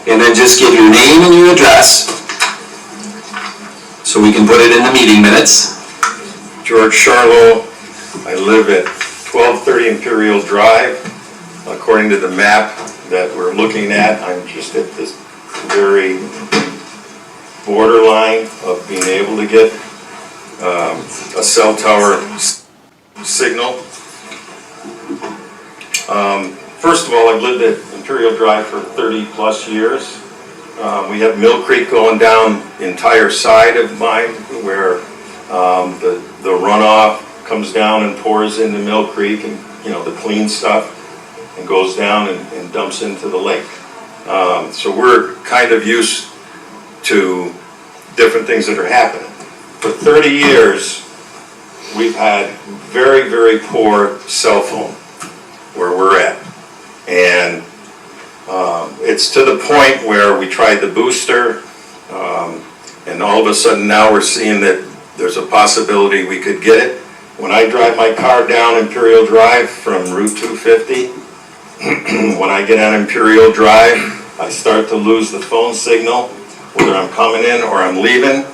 and then just give your name and your address so we can put it in the meeting minutes. George Charlo. I live at 1230 Imperial Drive. According to the map that we're looking at, I'm just at this very borderline of being able to get a cell tower signal. First of all, I've lived at Imperial Drive for 30 plus years. We have Mill Creek going down the entire side of mine where the runoff comes down and pours into Mill Creek, and the clean stuff, and goes down and dumps into the lake. So we're kind of used to different things that are happening. For 30 years, we've had very, very poor cell phone where we're at. And it's to the point where we tried the booster, and all of a sudden now we're seeing that there's a possibility we could get it. When I drive my car down Imperial Drive from Route 250, when I get on Imperial Drive, I start to lose the phone signal, whether I'm coming in or I'm leaving.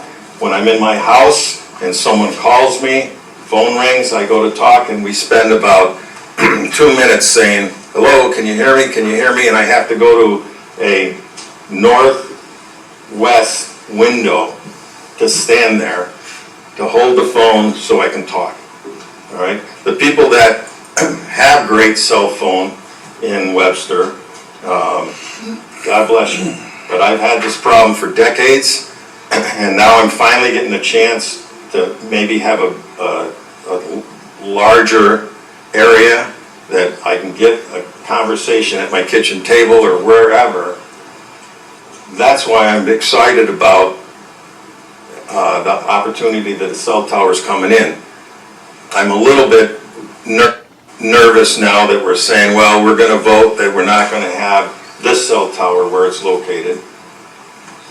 When I'm in my house and someone calls me, phone rings, I go to talk, and we spend about 2 minutes saying, hello, can you hear me? Can you hear me? And I have to go to a northwest window to stand there to hold the phone so I can talk. All right? The people that have great cell phone in Webster, God bless you. But I've had this problem for decades, and now I'm finally getting a chance to maybe have a larger area that I can get a conversation at my kitchen table or wherever. That's why I'm excited about the opportunity that the cell tower's coming in. I'm a little bit nervous now that we're saying, well, we're going to vote that we're not going to have this cell tower where it's located.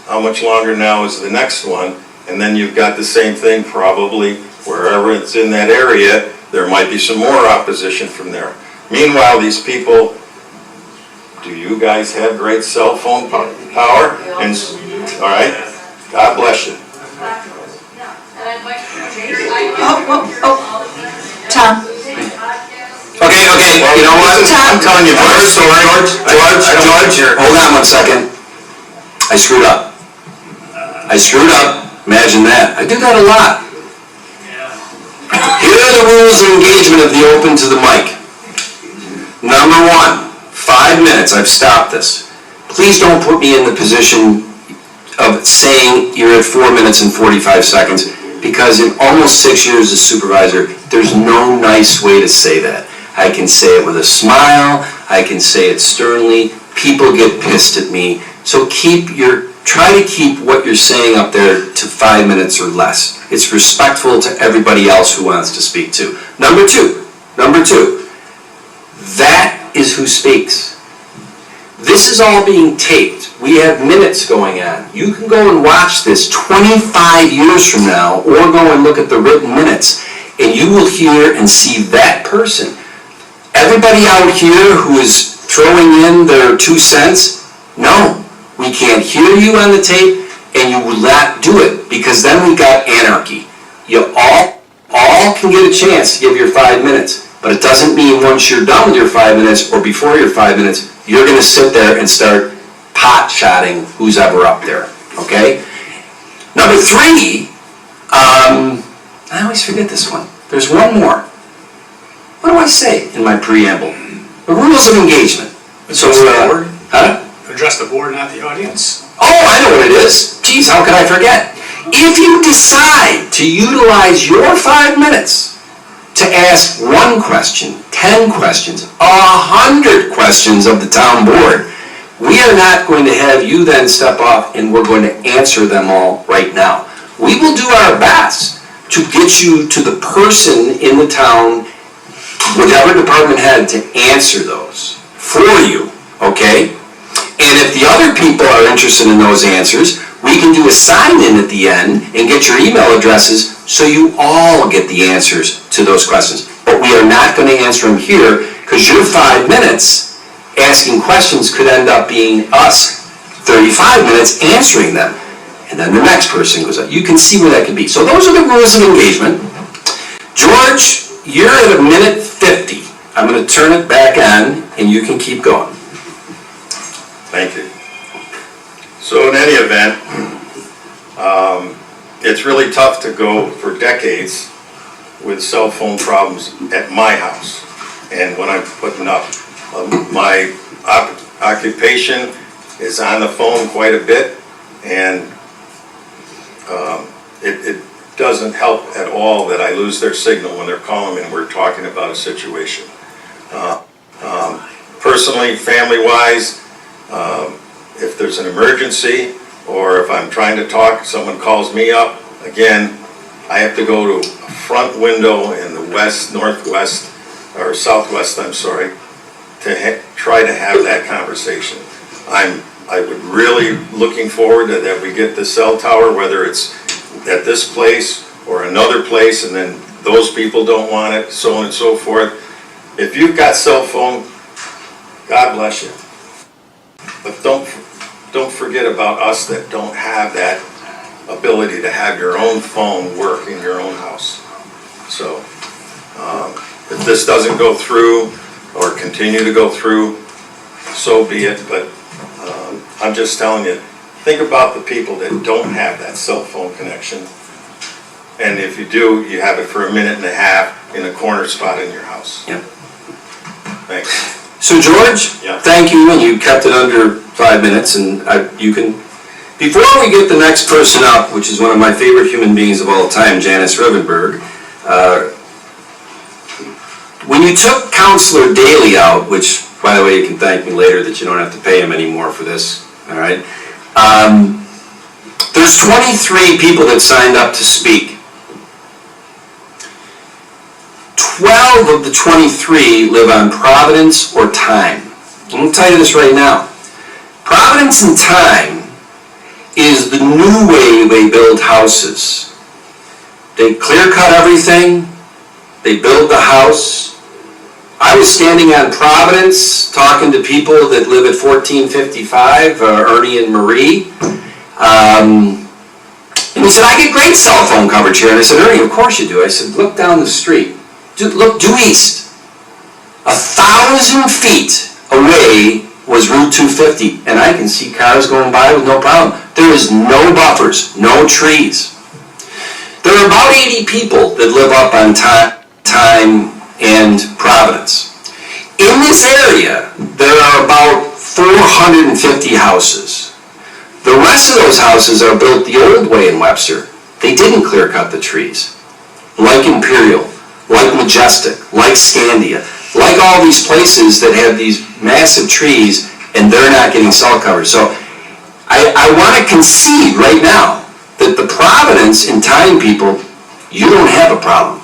How much longer now is the next one? And then you've got the same thing probably wherever it's in that area, there might be some more opposition from there. Meanwhile, these people, do you guys have great cell phone power? And, all right, God bless you. Tom. Okay, well, you know what? I'm telling you, George, hold on 1 second. I screwed up. Imagine that. I do that a lot. Here are the rules of engagement of the open to the mic. Number 1, 5 minutes. I've stopped this. Please don't put me in the position of saying you're at 4 minutes and 45 seconds, because in almost 6 years as supervisor, there's no nice way to say that. I can say it with a smile, I can say it sternly, people get pissed at me. So try to keep what you're saying up there to 5 minutes or less. It's respectful to everybody else who wants to speak too. Number two, that is who speaks. This is all being taped. We have minutes going on. You can go and watch this 25 years from now, or go and look at the written minutes, and you will hear and see that person. Everybody out here who is throwing in their 2 cents, no, we can't hear you on the tape, and you will not do it, because then we got anarchy. You all can get a chance to give your 5 minutes, but it doesn't mean once you're done with your 5 minutes or before your 5 minutes, you're going to sit there and start pot-shotting who's ever up there, okay? Number 3, I always forget this one. There's one more. What do I say in my preamble? The rules of engagement. Address the board? Huh? Address the board, not the audience. Oh, I know what it is. Geez, how could I forget? If you decide to utilize your 5 minutes to ask 1 question, 10 questions, 100 questions of the town board, we are not going to have you then step off and we're going to answer them all right now. We will do our best to get you to the person in the town, whatever department head, to answer those for you, okay? And if the other people are interested in those answers, we can do a sign-in at the end and get your email addresses so you all get the answers to those questions. But we are not going to answer them here, because your 5 minutes asking questions could end up being us 35 minutes answering them. And then the next person goes up. You can see where that could be. So those are the rules of engagement. George, you're at 1:50. I'm going to turn it back on, and you can keep going. Thank you. So in any event, it's really tough to go for decades with cell phone problems at my house and what I'm putting up. My occupation is on the phone quite a bit, and it doesn't help at all that I lose their signal when they're calling me and we're talking about a situation. Personally, family-wise, if there's an emergency or if I'm trying to talk, someone calls me up, again, I have to go to a front window in the west, northwest, or southwest, I'm sorry, to try to have that conversation. I would really looking forward to that we get the cell tower, whether it's at this place or another place, and then those people don't want it, so on and so forth. If you've got cell phone, God bless you. But don't forget about us that don't have that ability to have your own phone work in your own house. So if this doesn't go through or continue to go through, so be it. But I'm just telling you, think about the people that don't have that cell phone connection. And if you do, you have it for 1.5 minutes in a corner spot in your house. Yep. Thanks. So George, Yeah. thank you, and you kept it under 5 minutes, and you can, before we get the next person up, which is one of my favorite human beings of all time, Janice Rivenberg, when you took Counselor Daly out, which, by the way, you can thank me later that you don't have to pay him anymore for this, all right? There's 23 people that signed up to speak. 12 of the 23 live on Providence or Time. I'm going to tell you this right now. Providence and Time is the new way they build houses. They clear cut everything. They build the house. I was standing on Providence talking to people that live at 1455, Ernie and Marie. And he said, I get great cell phone coverage here. And I said, Ernie, of course you do. I said, look down the street. Look due east. 1,000 feet away was Route 250, and I can see cars going by with no problem. There is no buffers, no trees. There are about 80 people that live up on Time and Providence. In this area, there are about 450 houses. The rest of those houses are built the old way in Webster. They didn't clear cut the trees. Like Imperial, like Majestic, like Scandia, like all these places that have these massive trees and they're not getting cell coverage. So I want to concede right now that the Providence and Time people, you don't have a problem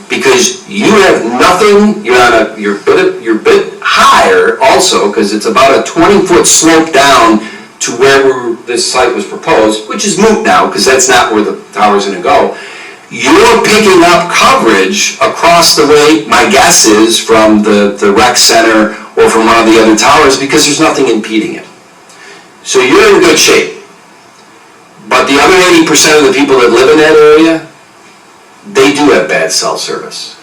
because you have nothing. You're a bit higher also because it's about a 20-foot slope down to where this site was proposed, which is moot now because that's not where the tower's going to go. You're picking up coverage across the way, my guess is, from the rec center or from one of the other towers because there's nothing impeding it. So you're in good shape. But the other 80% of the people that live in that area, they do have bad cell service.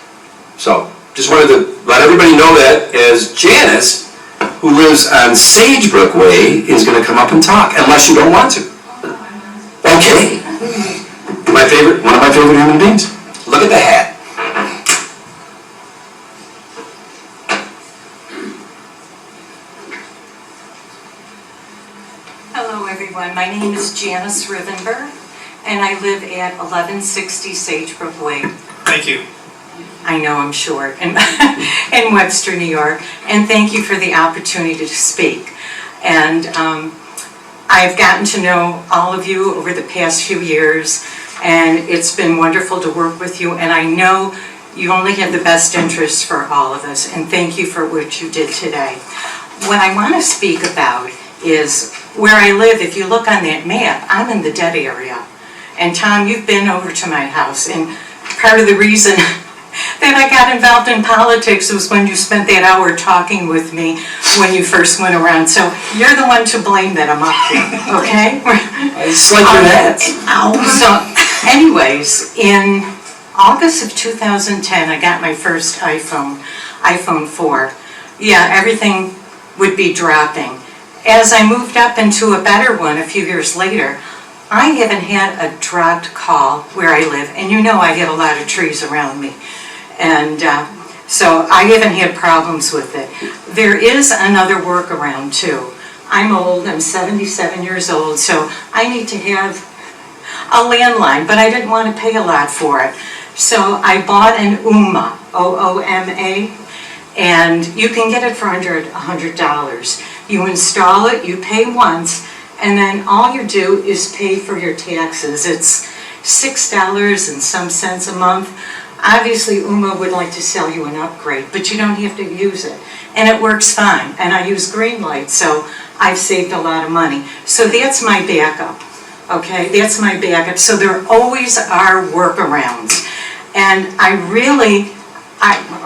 So just wanted to let everybody know that as Janice, who lives on Sagebrook Way, is going to come up and talk, unless you don't want to. Okay. One of my favorite human beings. Look at the hat. Hello everyone, my name is Janice Rivenberg and I live at 1160 Sagebrook Way. Thank you. I know, I'm short, in Webster, New York, and thank you for the opportunity to speak. And I've gotten to know all of you over the past few years, and it's been wonderful to work with you, and I know you only have the best interests for all of us, and thank you for what you did today. What I want to speak about is where I live. If you look on that map, I'm in the dead area. And Tom, you've been over to my house, and part of the reason that I got involved in politics was when you spent that hour talking with me when you first went around. So you're the one to blame that I'm up here, okay? It's like your hats. So anyways, in August of 2010, I got my first iPhone 4. Yeah, everything would be dropping. As I moved up into a better one a few years later, I haven't had a dropped call where I live, and you know I have a lot of trees around me. And so I haven't had problems with it. There is another workaround too. I'm old, I'm 77 years old, so I need to have a landline, but I didn't want to pay a lot for it. So I bought an Ooma, O-O-M-A, and you can get it for under $100. You install it, you pay once, and then all you do is pay for your taxes. It's $6 and some cents a month. Obviously, Ooma would like to sell you an upgrade, but you don't have to use it. And it works fine. And I use green light, so I've saved a lot of money. So that's my backup, okay? That's my backup. So there always are workarounds. And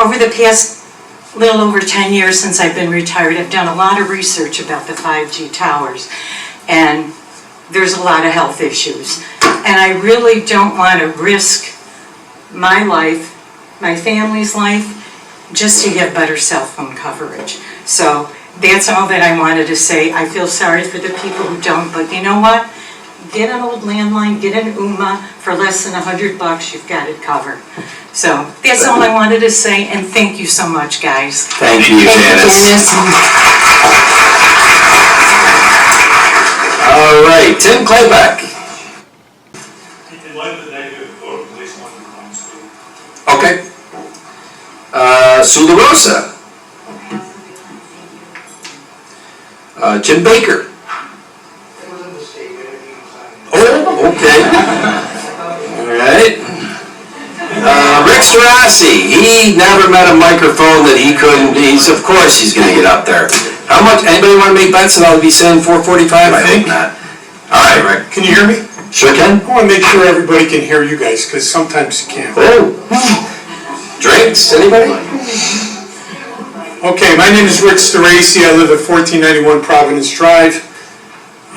over the past little over 10 years since I've been retired, I've done a lot of research about the 5G towers. And there's a lot of health issues. And I really don't want to risk my life, my family's life, just to get better cell phone coverage. So that's all that I wanted to say. I feel sorry for the people who don't, but you know what? Get an old landline, get an Ooma for less than $100, you've got it covered. So that's all I wanted to say, and thank you so much, guys. Thank you, Janice. All right, Tim Clayback. In light of the negative vote, police want to come to. Okay. Sue LaRosa. Jim Baker. Oh, okay. All right. Rick Starossi, he never met a microphone that he couldn't, of course he's gonna get up there. How much, anybody wanna make bets that I'll be saying 445? I hope not. All right, Rick. Can you hear me? Sure can. I want to make sure everybody can hear you guys, because sometimes you can't. Oh. Drinks, anybody? Okay, my name is Rick Starossi. I live at 1491 Providence Drive.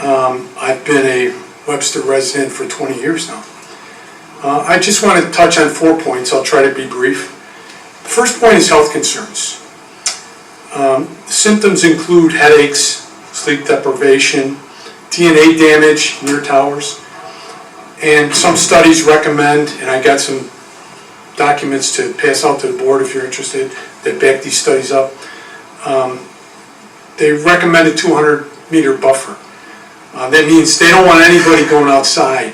I've been a Webster resident for 20 years now. I just want to touch on 4 points. I'll try to be brief. The first point is health concerns. Symptoms include headaches, sleep deprivation, DNA damage near towers, and some studies recommend, and I got some documents to pass out to the board if you're interested, that back these studies up. They recommend a 200-meter buffer. That means they don't want anybody going outside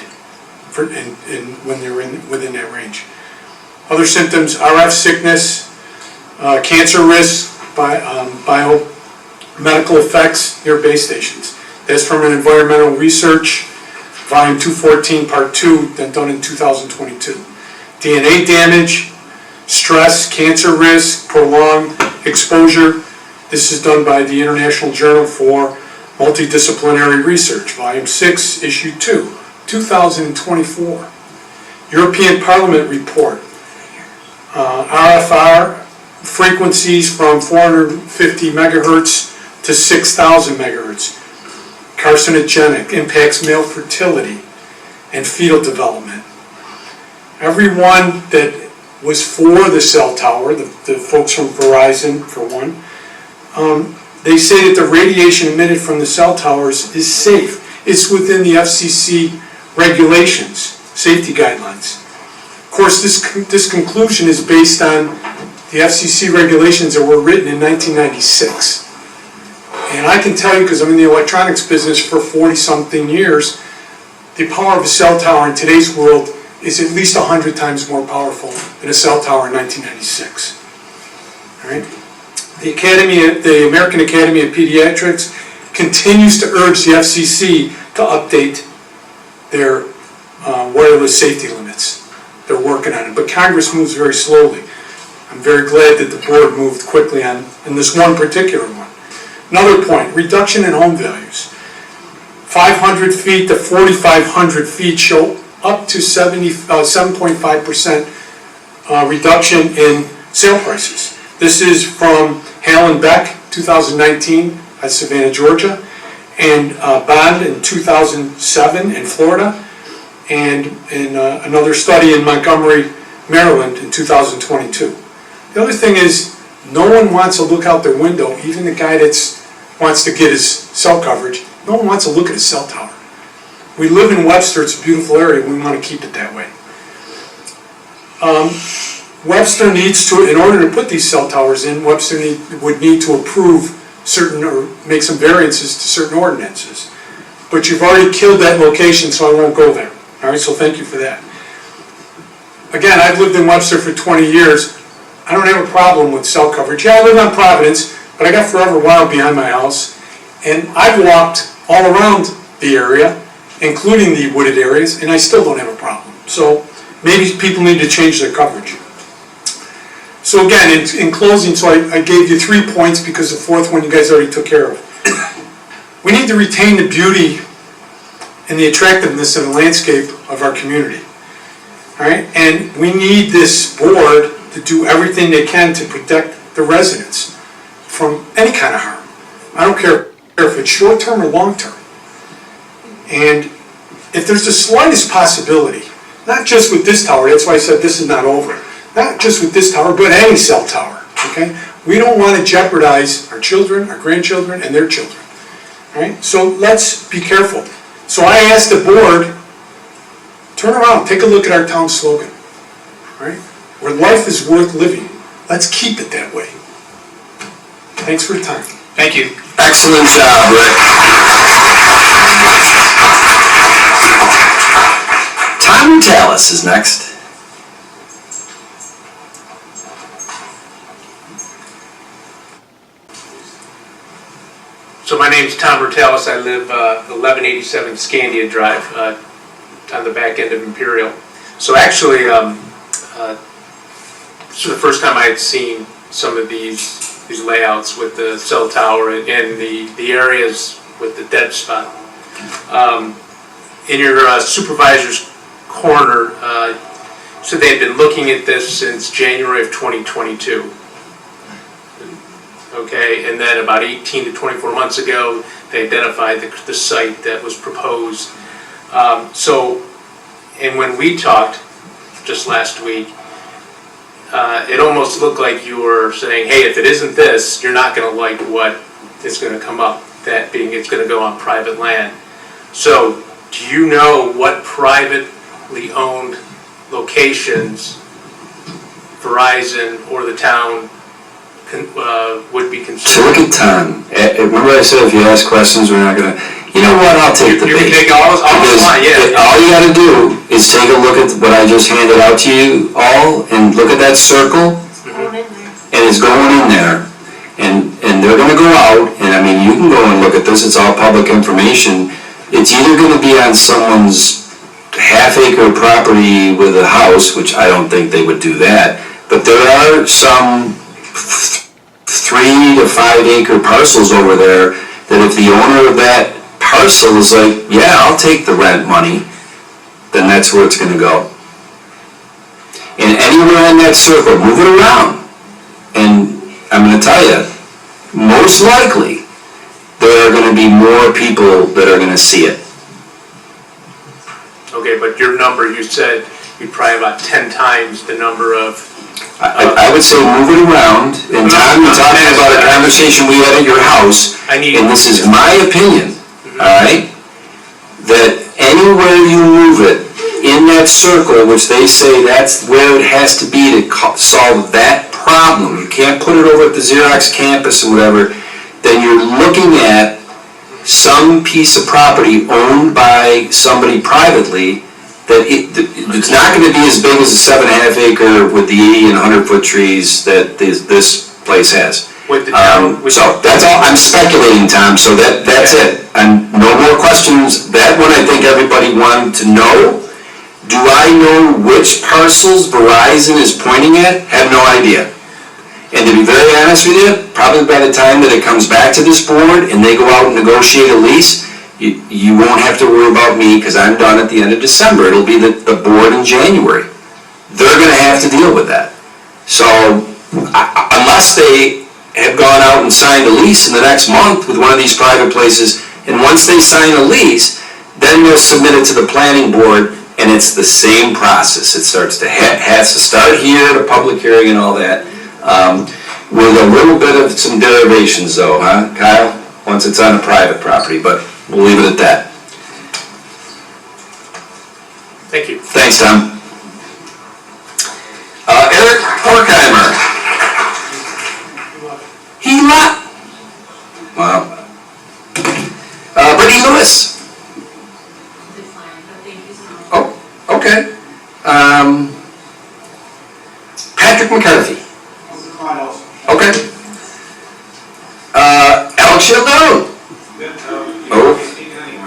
when they're within that range. Other symptoms: RF sickness, cancer risk, biomedical effects near base stations. That's from an environmental research, volume 214, part 2, done in 2022. DNA damage, stress, cancer risk, prolonged exposure. This is done by the International Journal for Multidisciplinary Research, volume 6, issue 2, 2024. European Parliament report. RFR frequencies from 450 megahertz to 6,000 megahertz. Carcinogenic, impacts male fertility and fetal development. Everyone that was for the cell tower, the folks from Verizon for one, they say that the radiation emitted from the cell towers is safe. It's within the FCC regulations, safety guidelines. Of course, this conclusion is based on the FCC regulations that were written in 1996. And I can tell you, because I'm in the electronics business for 40-something years, the power of a cell tower in today's world is at least 100 times more powerful than a cell tower in 1996. All right? The American Academy of Pediatrics continues to urge the FCC to update their wireless safety limits. They're working on it, but Congress moves very slowly. I'm very glad that the board moved quickly on this one particular one. Another point, reduction in home values. 500 feet to 4,500 feet show up to 7.5% reduction in sale prices. This is from Hale and Beck, 2019 at Savannah, Georgia, and Bond in 2007 in Florida, and in another study in Montgomery, Maryland in 2022. The other thing is, no one wants to look out their window, even the guy that wants to get his cell coverage, no one wants to look at a cell tower. We live in Webster, it's a beautiful area, we want to keep it that way. Webster needs to, in order to put these cell towers in, Webster would need to approve certain, or make some variances to certain ordinances. But you've already killed that location, so I won't go there. All right, so thank you for that. Again, I've lived in Webster for 20 years. I don't have a problem with cell coverage. Yeah, I live on Providence, but I got Forever Wild behind my house. And I've walked all around the area, including the wooded areas, and I still don't have a problem. So maybe people need to change their coverage. So again, in closing, so I gave you 3 points because the fourth one you guys already took care of. We need to retain the beauty and the attractiveness of the landscape of our community. All right, and we need this board to do everything they can to protect the residents from any kind of harm. I don't care if it's short-term or long-term. And if there's the slightest possibility, not just with this tower, that's why I said this is not over, not just with this tower, but any cell tower, okay? We don't want to jeopardize our children, our grandchildren, and their children, all right? So let's be careful. So I asked the board, turn around, take a look at our town slogan, all right? Where life is worth living. Let's keep it that way. Thanks for your time. Thank you. Excellent job, Rick. Tom Tallis is next. So my name's Tom Bertalis. I live 1187 Scandia Drive on the back end of Imperial. So actually, this is the first time I had seen some of these layouts with the cell tower and the areas with the dead spot. In your supervisor's corner, so they've been looking at this since January of 2022. Okay, and then about 18 to 24 months ago, they identified the site that was proposed. And when we talked just last week, it almost looked like you were saying, hey, if it isn't this, you're not going to like what is going to come up, that being it's going to go on private land. So do you know what privately owned locations Verizon or the town would be So considered? look at Tom. Remember I said if you ask questions, we're not going to, you know what, I'll take the You can bait. take all Because line, yeah. all you got to do is take a look at what I just handed out to you all, and look at that circle, and it's going in there. And they're going to go out, and I mean, you can go and look at this, it's all public information. It's either going to be on someone's half-acre property with a house, which I don't think they would do that, but there are some 3 to 5 acre parcels over there that if the owner of that parcel is like, yeah, I'll take the rent money, then that's where it's going to go. And anywhere in that circle, move it around. And I'm going to tell you, most likely, there are going to be more people that are going to see it. Okay, but your number, you said you probably about 10 times the number of. I would say move it around, and Tom, you're talking about a conversation we had at your house, and this is my opinion, all right? That anywhere you move it in that circle, which they say that's where it has to be to solve that problem, you can't put it over at the Xerox campus or whatever, then you're looking at some piece of property owned by somebody privately that it's not going to be as big as a 7.5 acre with the 80 and 100-foot trees that this place has. With the town. So that's all, I'm speculating, Tom, so that's it. And no more questions. That one I think everybody wanted to know. Do I know which parcels Verizon is pointing at? Have no idea. And to be very honest with you, probably by the time that it comes back to this board and they go out and negotiate a lease, you won't have to worry about me because I'm done at the end of December. It'll be the board in January. they're gonna have to deal with that. So, unless they have gone out and signed a lease in the next month with one of these private places, and once they sign a lease, then they'll submit it to the planning board, and it's the same process. It starts to, has to start here, the public hearing and all that, with a little bit of some derivations though, huh, Kyle? Once it's on a private property, but we'll leave it at that. Thank you. Thanks, Tom. Eric Horkheimer. He left. Wow. Brittany Lewis. Oh, okay. Patrick McCarthy. Okay. Alex Sheldon. Oh.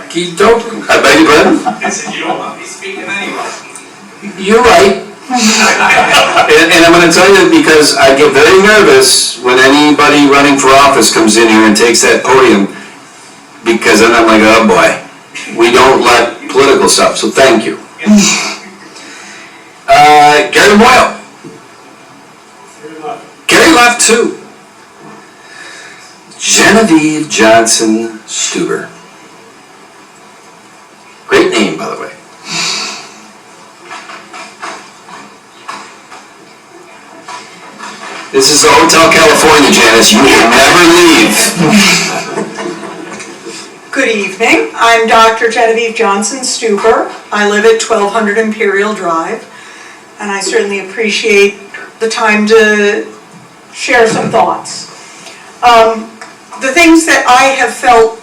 Keith Dope. I beg your pardon? I said, you don't want me speaking anyway. You're right. And I'm going to tell you because I get very nervous when anybody running for office comes in here and takes that podium, because then I'm like, oh boy, we don't let political stuff, so thank you. Gary Moyle. Gary left too. Genevieve Johnson Stuber. Great name, by the way. This is the Hotel California, Janice. You will never leave. Good evening. I'm Dr. Genevieve Johnson Stuber. I live at 1200 Imperial Drive, and I certainly appreciate the time to share some thoughts. The things that I have felt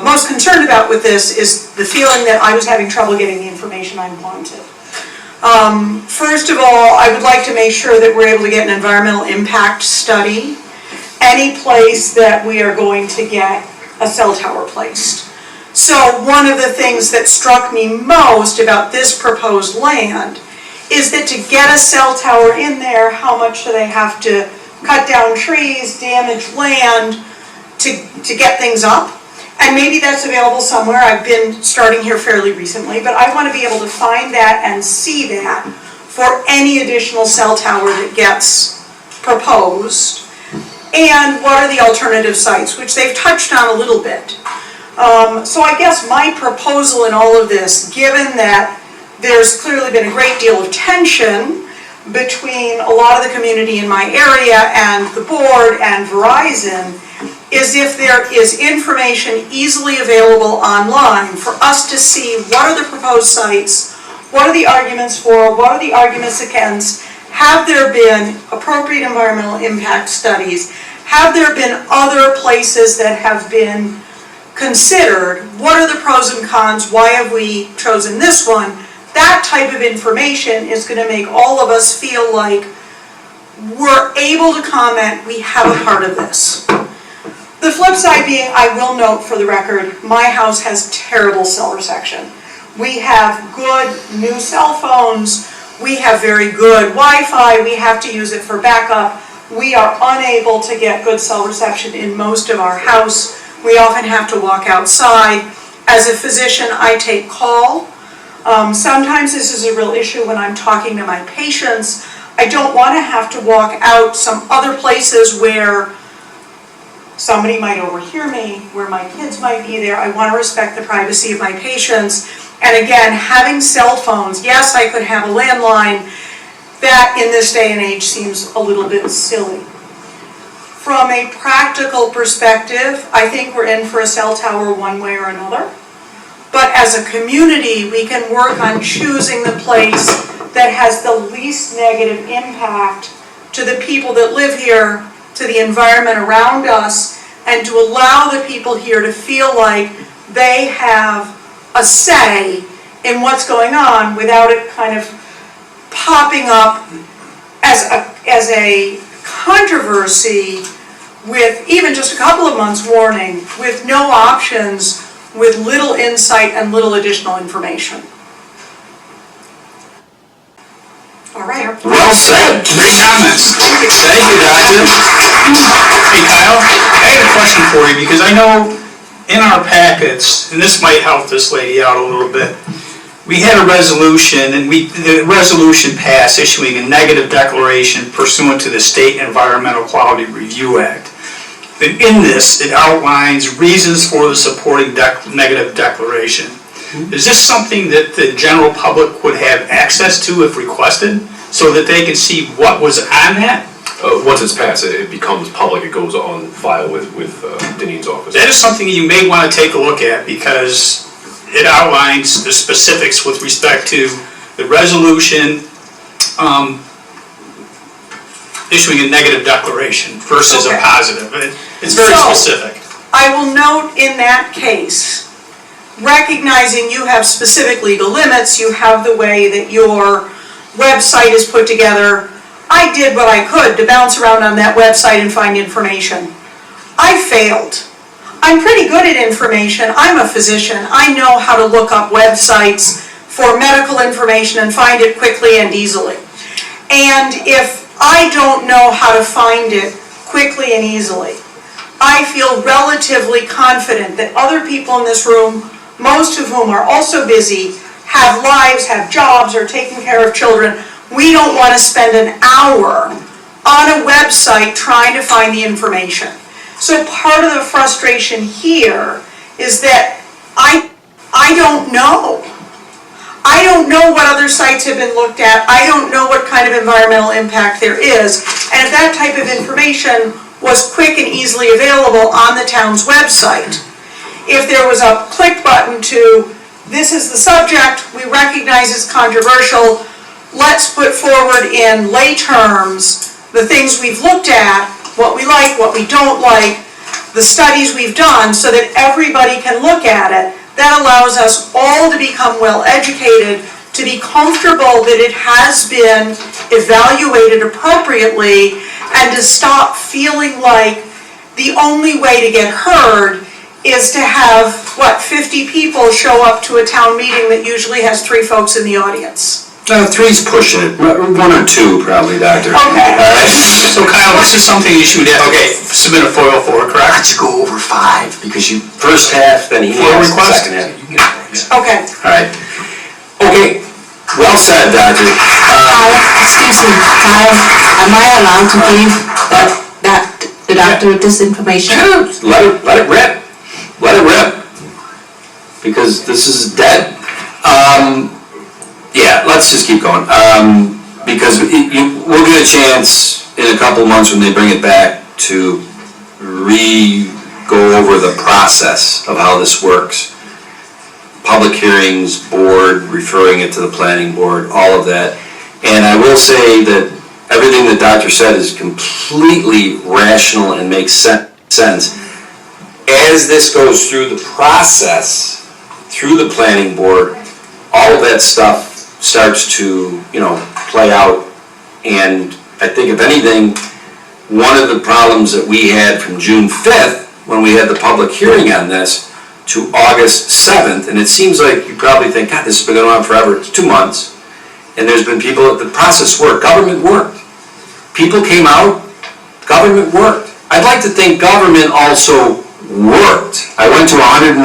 most concerned about with this is the feeling that I was having trouble getting the information I wanted. First of all, I would like to make sure that we're able to get an environmental impact study any place that we are going to get a cell tower placed. So one of the things that struck me most about this proposed land is that to get a cell tower in there, how much do they have to cut down trees, damage land to get things up? And maybe that's available somewhere. I've been starting here fairly recently, but I want to be able to find that and see that for any additional cell tower that gets proposed. And what are the alternative sites, which they've touched on a little bit. So I guess my proposal in all of this, given that there's clearly been a great deal of tension between a lot of the community in my area and the board and Verizon, is if there is information easily available online for us to see what are the proposed sites, what are the arguments for, what are the arguments against, have there been appropriate environmental impact studies, have there been other places that have been considered, what are the pros and cons, why have we chosen this one? That type of information is going to make all of us feel like we're able to comment, we have a part of this. The flip side being, I will note for the record, my house has terrible cell reception. We have good new cell phones, we have very good Wi-Fi, we have to use it for backup. We are unable to get good cell reception in most of our house. We often have to walk outside. As a physician, I take call. Sometimes this is a real issue when I'm talking to my patients. I don't want to have to walk out some other places where somebody might overhear me, where my kids might be there. I want to respect the privacy of my patients. And again, having cell phones, yes, I could have a landline. That in this day and age seems a little bit silly. From a practical perspective, I think we're in for a cell tower one way or another. But as a community, we can work on choosing the place that has the least negative impact to the people that live here, to the environment around us, and to allow the people here to feel like they have a say in what's going on without it kind of popping up as a controversy with even just a couple of months warning, with no options, with little insight and little additional information. All right. Well said. Great comments. Thank you, Doctor. Hey Kyle, I had a question for you because I know in our packets, and this might help this lady out a little bit, we had a resolution, and the resolution passed issuing a negative declaration pursuant to the State Environmental Quality Review Act. And in this, it outlines reasons for the supporting negative declaration. Is this something that the general public would have access to if requested, so that they can see what was on that? Once it's passed, it becomes public, it goes on file with Denine's office. That is something you may want to take a look at, because it outlines the specifics with respect to the resolution issuing a negative declaration versus a Okay. positive. It's very So- specific. I will note in that case, recognizing you have specific legal limits, you have the way that your website is put together. I did what I could to bounce around on that website and find information. I failed. I'm pretty good at information. I'm a physician. I know how to look up websites for medical information and find it quickly and easily. And if I don't know how to find it quickly and easily, I feel relatively confident that other people in this room, most of whom are also busy, have lives, have jobs, are taking care of children. We don't want to spend an hour on a website trying to find the information. So part of the frustration here is that I don't know. I don't know what other sites have been looked at. I don't know what kind of environmental impact there is. And if that type of information was quick and easily available on the town's website, if there was a click button to, this is the subject, we recognize it's controversial, let's put forward in lay terms the things we've looked at, what we like, what we don't like, the studies we've done, so that everybody can look at it. That allows us all to become well educated, to be comfortable that it has been evaluated appropriately, and to stop feeling like the only way to get heard is to have, 50 people show up to a town meeting that usually has 3 folks in the audience. Three's pushing it, 1 or 2 probably, Doctor. Okay. So Kyle, this is something you should have to submit a FOIL for, correct? Let's go over 5, because you, first half, then he FOIL has the request? second half. Okay. All right. Okay, well said, Doctor. Excuse me, Kyle, am I allowed to give the doctor this information? Sure, let it rip. Let it rip. Because this is dead. Yeah, let's just keep going. Because we'll get a chance in a couple of months when they bring it back to go over the process of how this works. Public hearings, board, referring it to the planning board, all of that. And I will say that everything the doctor said is completely rational and makes sense. As this goes through the process, through the planning board, all of that stuff starts to, play out. And I think if anything, one of the problems that we had from June 5th, when we had the public hearing on this, to August 7th, and it seems like you probably think, God, this has been going on forever. It's 2 months. And there's been people, the process worked, government worked. People came out, government worked. I'd like to think government also worked. I went to 199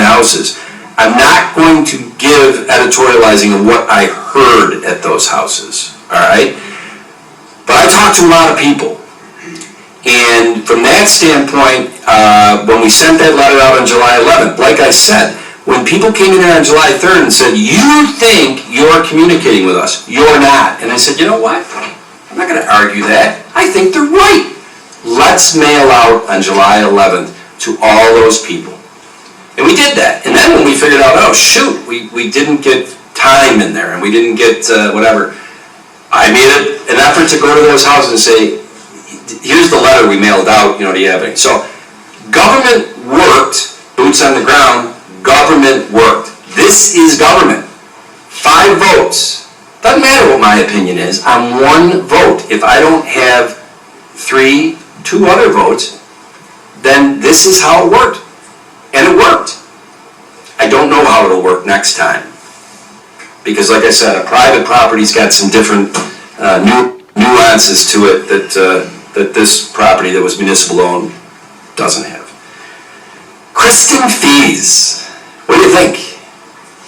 houses. I'm not going to give editorializing of what I heard at those houses, all right? But I talked to a lot of people. And from that standpoint, when we sent that letter out on July 11th, like I said, when people came in there on July 3rd and said, you think you're communicating with us, you're not. And I said, you know what? I'm not going to argue that. I think they're right. Let's mail out on July 11th to all those people. And we did that. And then when we figured out, oh shoot, we didn't get time in there and we didn't get whatever, I made an effort to go to those houses and say, here's the letter we mailed out, do you have any? So government worked, boots on the ground, government worked. This is government. 5 votes. Doesn't matter what my opinion is, I'm 1 vote. If I don't have 2 other votes, then this is how it worked. And it worked. I don't know how it'll work next time. Because like I said, a private property's got some different nuances to it that this property that was municipal owned doesn't have. Kristen Fees, what do you think?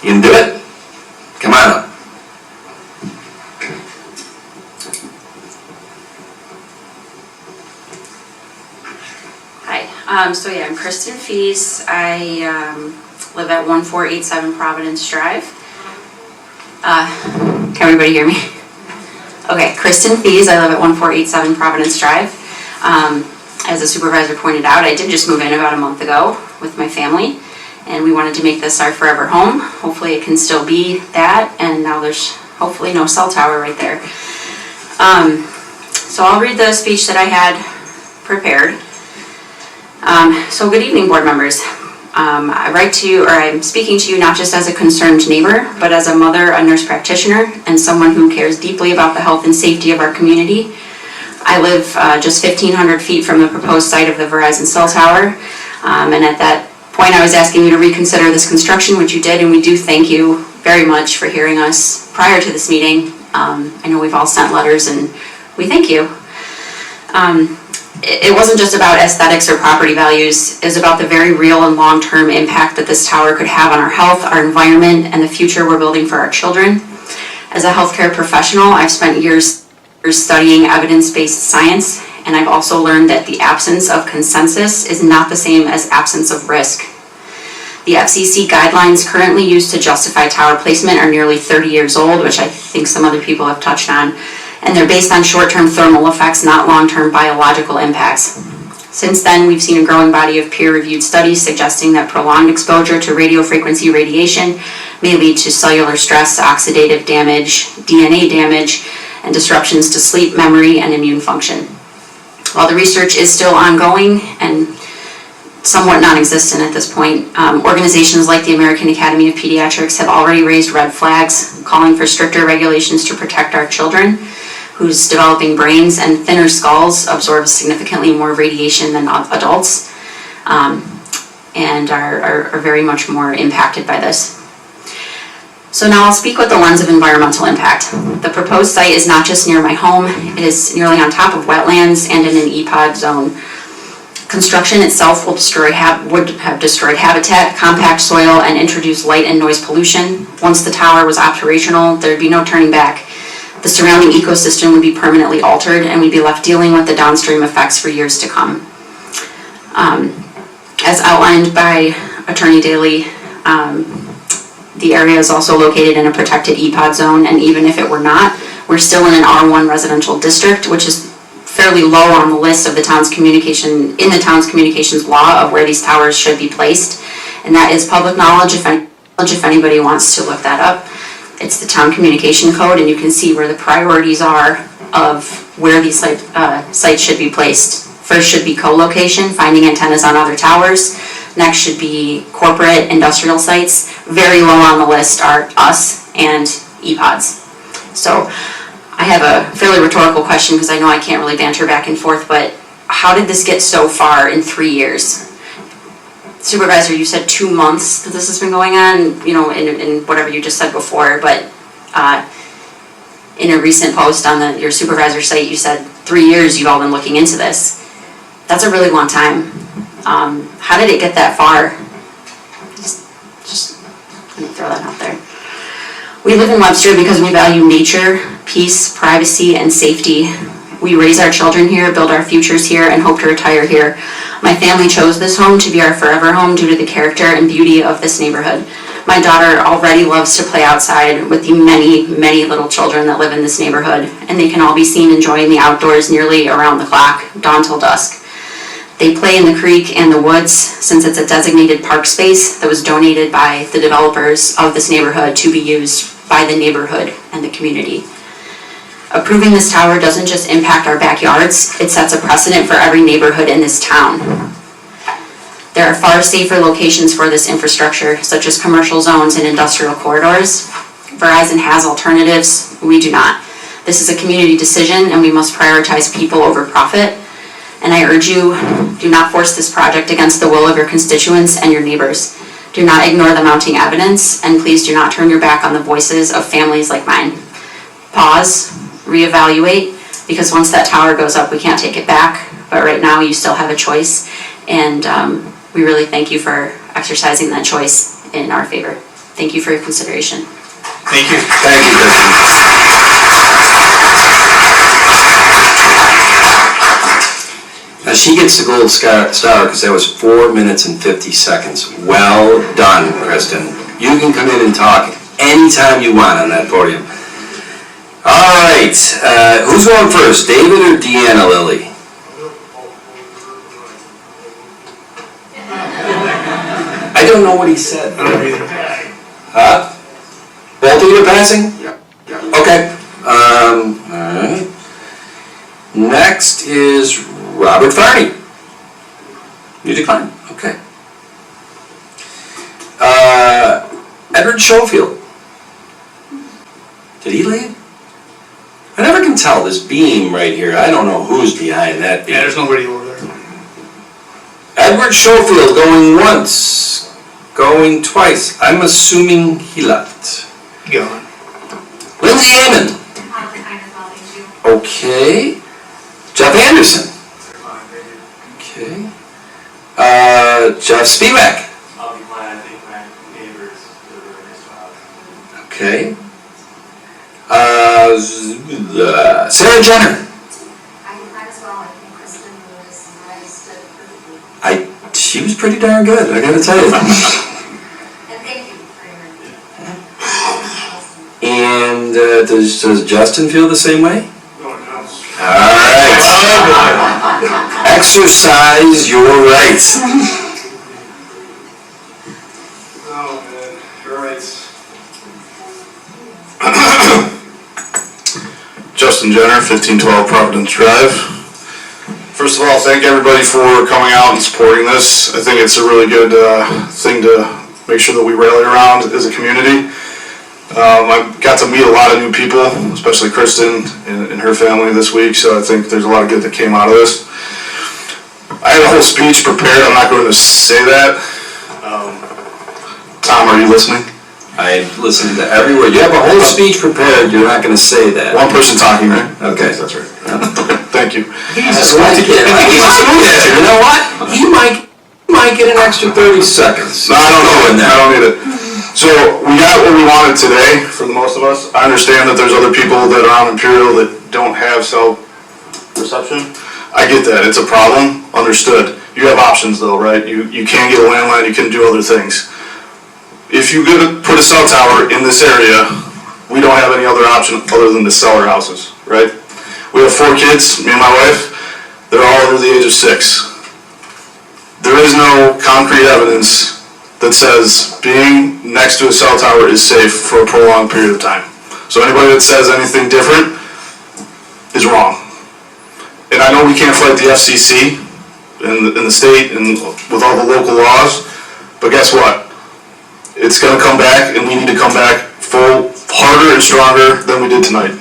You can do it? So yeah, I'm Kristen Fees. I live at 1487 Providence Drive. Can everybody hear me? Okay, Kristen Fees. I live at 1487 Providence Drive. As the supervisor pointed out, I did just move in about a month ago with my family, and we wanted to make this our forever home. Hopefully it can still be that, and now there's hopefully no cell tower right there. So I'll read the speech that I had prepared. So good evening, board members. I write to you, or I'm speaking to you not just as a concerned neighbor, but as a mother, a nurse practitioner, and someone who cares deeply about the health and safety of our community. I live just 1,500 feet from the proposed site of the Verizon cell tower, and at that point I was asking you to reconsider this construction, which you did, and we do thank you very much for hearing us prior to this meeting. I know we've all sent letters, and we thank you. It wasn't just about aesthetics or property values. It was about the very real and long-term impact that this tower could have on our health, our environment, and the future we're building for our children. As a healthcare professional, I've spent years studying evidence-based science, and I've also learned that the absence of consensus is not the same as absence of risk. The FCC guidelines currently used to justify tower placement are nearly 30 years old, which I think some other people have touched on. And they're based on short-term thermal effects, not long-term biological impacts. Since then, we've seen a growing body of peer-reviewed studies suggesting that prolonged exposure to radiofrequency radiation may lead to cellular stress, oxidative damage, DNA damage, and disruptions to sleep, memory, and immune function. While the research is still ongoing and somewhat non-existent at this point, organizations like the American Academy of Pediatrics have already raised red flags, calling for stricter regulations to protect our children, whose developing brains and thinner skulls absorb significantly more radiation than adults, and are very much more impacted by this. So now I'll speak with the lens of environmental impact. The proposed site is not just near my home, it is nearly on top of wetlands and in an EPOD zone. Construction itself would have destroyed habitat, compact soil, and introduced light and noise pollution. Once the tower was operational, there'd be no turning back. The surrounding ecosystem would be permanently altered, and we'd be left dealing with the downstream effects for years to come. As outlined by Attorney Daly, the area is also located in a protected EPOD zone, and even if it were not, we're still in an R1 residential district, which is fairly low on the list of the town's communications law of where these towers should be placed, and that is public knowledge if anybody wants to look that up. It's the town communication code, and you can see where the priorities are of where these sites should be placed. First should be co-location, finding antennas on other towers. Next should be corporate industrial sites. Very low on the list are us and EPODs. So I have a fairly rhetorical question because I know I can't really banter back and forth, but how did this get so far in 3 years? Supervisor, you said 2 months that this has been going on, you know, in whatever you just said before, but in a recent post on your supervisor's site, you said 3 years you've all been looking into this. That's a really long time. How did it get that far? Just let me throw that out there. We live in Webster because we value nature, peace, privacy, and safety. We raise our children here, build our futures here, and hope to retire here. My family chose this home to be our forever home due to the character and beauty of this neighborhood. My daughter already loves to play outside with the many, many little children that live in this neighborhood, and they can all be seen enjoying the outdoors nearly around the clock, dawn till dusk. They play in the creek and the woods since it's a designated park space that was donated by the developers of this neighborhood to be used by the neighborhood and the community. Approving this tower doesn't just impact our backyards, it sets a precedent for every neighborhood in this town. There are far safer locations for this infrastructure, such as commercial zones and industrial corridors. Verizon has alternatives, we do not. This is a community decision and we must prioritize people over profit. And I urge you, do not force this project against the will of your constituents and your neighbors. Do not ignore the mounting evidence, and please do not turn your back on the voices of families like mine. Pause, reevaluate, because once that tower goes up, we can't take it back. But right now, you still have a choice, and we really thank you for exercising that choice in our favor. Thank you for your consideration. Thank you. Thank you, Kristen. She gets the gold star because that was 4 minutes and 50 seconds. Well done, Kristen. You can come in and talk anytime you want on that podium. All right, who's going first, David or Deanna Lilly? I don't know what he said. I don't either. Huh? Both of you are passing? Yeah. Okay. All right. Next is Robert Farney. You decline. Okay. Edward Schofield. Did he leave? I never can tell this beam right here. I don't know who's behind that beam. Yeah, there's nobody over there. Edward Schofield going once, going twice. I'm assuming he left. Gone. Lindsay Amon. Okay. Jeff Anderson. Okay. Jeff Spivak. I'll be glad. I think my neighbors live right next to the house. Okay. Sarah Jenner. I might as well. I think Kristen was understood perfectly. She was pretty darn good, I gotta tell you. And thank you for your. And does Justin feel the same way? No one else. All right. Exercise your rights. Oh, man, your rights. Justin Jenner, 1512 Providence Drive. First of all, thank everybody for coming out and supporting this. I think it's a really good thing to make sure that we rally around as a community. I got to meet a lot of new people, especially Kristen and her family this week, so I think there's a lot of good that came out of this. I had a whole speech prepared. I'm not going to say that. Tom, are you listening? I listened to every word. You have a whole speech prepared, you're not gonna say that. One person talking, right? Okay. That's right. Okay, thank you. He's a smooth You know what? He might get an extra 30 seconds. No, I don't know it. I don't need it. So we got what we wanted today for the most of us. I understand that there's other people that are on Imperial that don't have cell reception. I get that. It's a problem. Understood. You have options though, right? You can get a landline. You can do other things. If you're gonna put a cell tower in this area, we don't have any other option other than to sell our houses, right? We have 4 kids, me and my wife. They're all under the age of 6. There is no concrete evidence that says being next to a cell tower is safe for a prolonged period of time. So anybody that says anything different is wrong. And I know we can't fight the FCC and the state and with all the local laws, but guess what? It's gonna come back and we need to come back harder and stronger than we did tonight.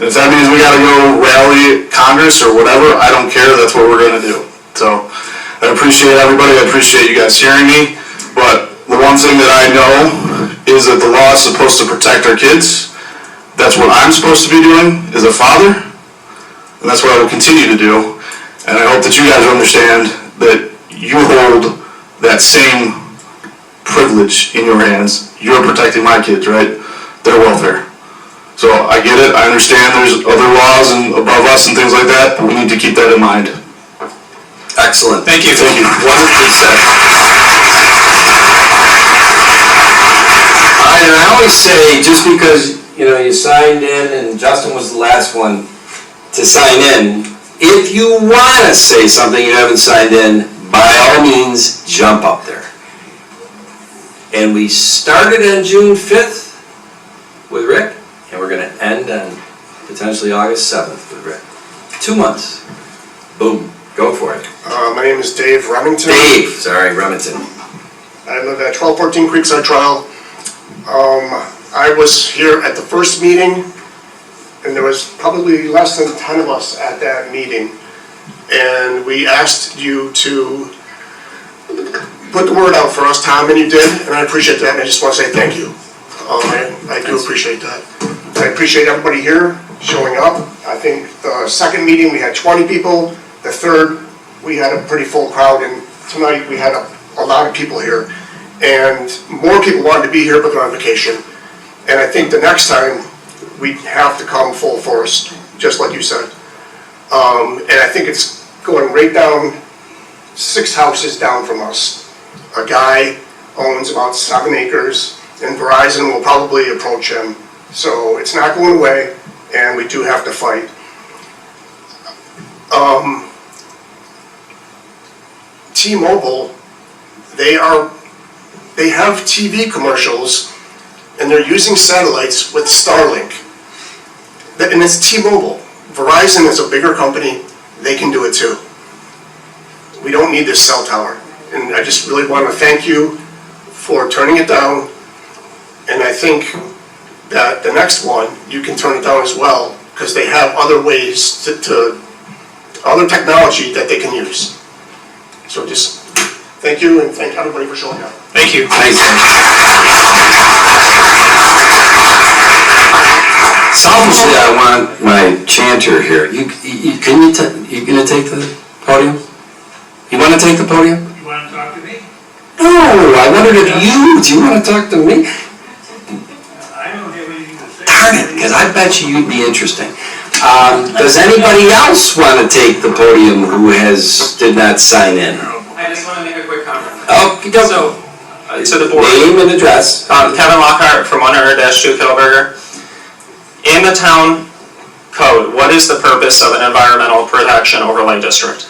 And if that means we gotta go rally Congress or whatever, I don't care, that's what we're gonna do. So, I appreciate everybody, I appreciate you guys hearing me, but the one thing that I know is that the law is supposed to protect our kids. That's what I'm supposed to be doing as a father, and that's what I will continue to do. And I hope that you guys understand that you hold that same privilege in your hands. You're protecting my kids, right? Their welfare. So I get it, I understand there's other laws and above us and things like that, but we need to keep that in mind. Excellent. Thank you. Thank you. Wonderfully said. And I always say, just because, you signed in and Justin was the last one to sign in, if you want to say something you haven't signed in, by all means, jump up there. And we started on June 5th with Rick, and we're going to end on potentially August 7th with Rick. 2 months. Boom. Go for it. My name is Dave Remington. Remington. I live at 1214 Creekside Trail. I was here at the first meeting, and there was probably less than 10 of us at that meeting. And we asked you to put the word out for us, Tom, and you did, and I appreciate that, and I just want to say thank you. I do appreciate that. I appreciate everybody here showing up. I think the second meeting, we had 20 people. The third, we had a pretty full crowd, and tonight we had a lot of people here. And more people wanted to be here, but they're on vacation. And I think the next time, we have to come full force, just like you said. And I think it's going right down, 6 houses down from us. A guy owns about 7 acres, and Verizon will probably approach him. So it's not going away, and we do have to fight. T-Mobile, they have TV commercials, and they're using satellites with Starlink. And it's T-Mobile. Verizon is a bigger company, they can do it too. We don't need this cell tower. And I just really want to thank you for turning it down. And I think that the next one, you can turn it down as well, because they have other ways other technology that they can use. So just thank you, and thank everybody for showing up. Thank you. Thanks. Selfishly, I want my chanter here. You gonna take the podium? You want to take the podium? You want to talk to me? No, I wondered if do you want to talk to me? I don't have anything to say. Darn it, because I bet you'd be interesting. Does anybody else want to take the podium who did not sign in? I just want to make a quick comment. Oh, So, to the board. Name and address. Kevin Lockhart from 100-2 Kittleberger. In the town code, what is the purpose of an environmental protection overlay district?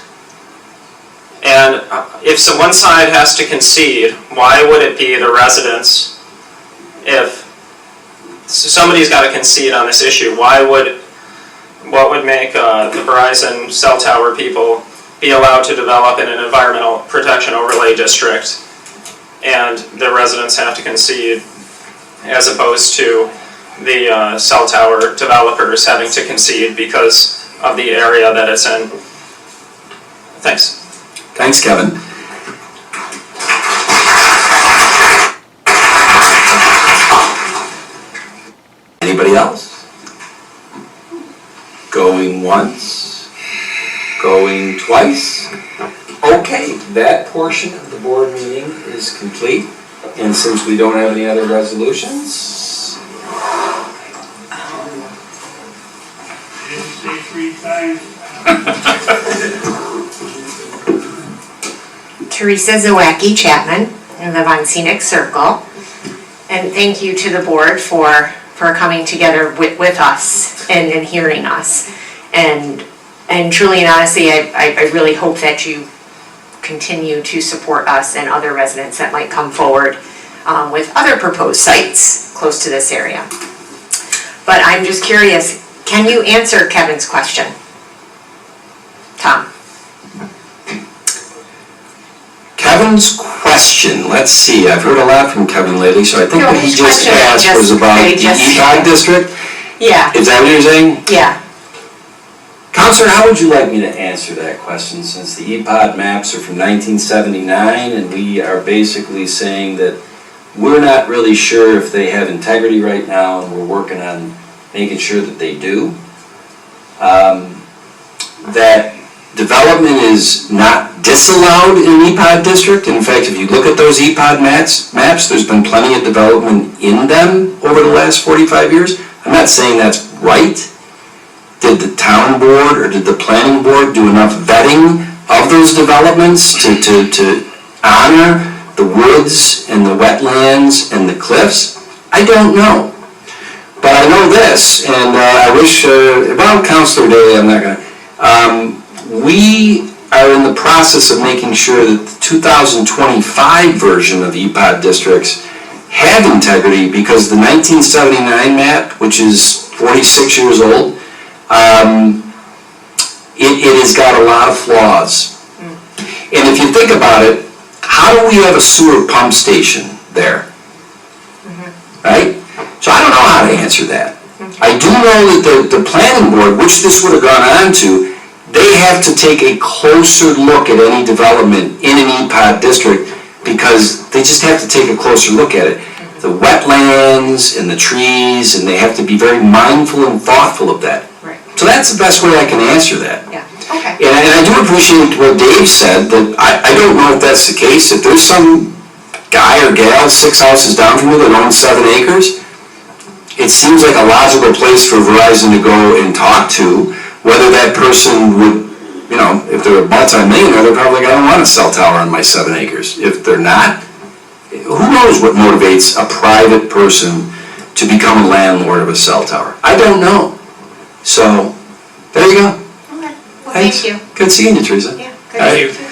And if one side has to concede, why would it be the residents, if somebody's got to concede on this issue, what would make the Verizon cell tower people be allowed to develop in an environmental protection overlay district and the residents have to concede, as opposed to the cell tower developers having to concede because of the area that it's in? Thanks. Thanks, Kevin. Anybody else? Going once? Going twice? Okay, that portion of the board meeting is complete. And since we don't have any other resolutions, Didn't say 3 times. Teresa Zawacki Chapman, I live on Scenic Circle. And thank you to the board for coming together with us and hearing us. And truly and honestly, I really hope that you continue to support us and other residents that might come forward with other proposed sites close to this area. But I'm just curious, can you answer Kevin's question? Tom? Kevin's question, let's see, I've heard a lot from Kevin lately, so I think what he his just question asked was about the EPOD district? Yeah. Is that what you're saying? Yeah. Counselor, how would you like me to answer that question, since the EPOD maps are from 1979 and we are basically saying that we're not really sure if they have integrity right now and we're working on making sure that they do. That development is not disallowed in an EPOD district. In fact, if you look at those EPOD maps, there's been plenty of development in them over the last 45 years. I'm not saying that's right. Did the town board or did the planning board do enough vetting of those developments to honor the woods and the wetlands and the cliffs? I don't know. But I know this, and I wish, about Councilor Daly, I'm not gonna, we are in the process of making sure that the 2025 version of EPOD districts have integrity, because the 1979 map, which is 46 years old, it has got a lot of flaws. And if you think about it, how do we have a sewer pump station there? Right? So I don't know how to answer that. I do know that the planning board, which this would have gone on to, they have to take a closer look at any development in an EPOD district, because they just have to take a closer look at it. The wetlands and the trees, and they have to be very mindful and thoughtful of that. Right. So that's the best way I can answer that. Yeah, okay. And I do appreciate what Dave said, that I don't know if that's the case. If there's some guy or gal 6 houses down from you that owns 7 acres, it seems like a logical place for Verizon to go and talk to, whether that person would you know, if they're a multi-millionaire, they're probably gonna want a cell tower on my 7 acres. If they're not, who knows what motivates a private person to become a landlord of a cell tower? I don't know. So, there you go. Okay, well, thank Thanks. you. Good seeing you, Teresa. Yeah, All right. good.